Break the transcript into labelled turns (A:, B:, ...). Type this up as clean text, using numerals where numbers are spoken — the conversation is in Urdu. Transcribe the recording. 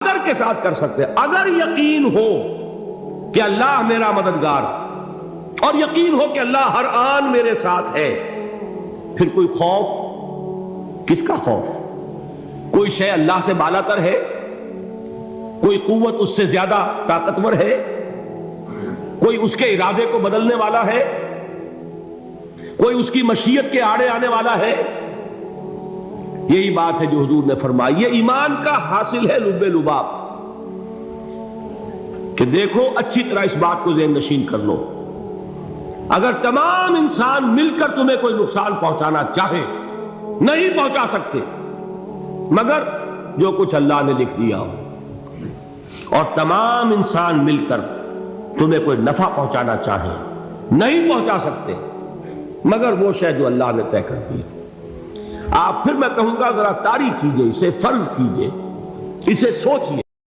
A: اگر کے ساتھ کر سکتے ہیں، اگر یقین ہو کہ اللہ میرا مددگار اور یقین ہو کہ اللہ ہر آن میرے ساتھ ہے، پھر کوئی خوف، کس کا خوف؟ کوئی شے اللہ سے بالا تر ہے؟ کوئی قوت اس سے زیادہ طاقتور ہے؟ کوئی اس کے ارادے کو بدلنے والا ہے؟ کوئی اس کی مشیت کے آڑے آنے والا ہے؟ یہی بات ہے جو حضور نے فرمائی، یہ ایمان کا حاصل ہے لب لباب، کہ دیکھو اچھی طرح اس بات کو ذہن نشین کر لو، اگر تمام انسان مل کر تمہیں کوئی نقصان پہنچانا چاہے نہیں پہنچا سکتے، مگر جو کچھ اللہ نے لکھ دیا ہو، اور تمام انسان مل کر تمہیں کوئی نفع پہنچانا چاہے نہیں پہنچا سکتے، مگر وہ شے جو اللہ نے طے کر دی۔ آپ پھر میں کہوں گا ذرا طاری کیجئے، اسے فرض کیجئے، اسے سوچئے۔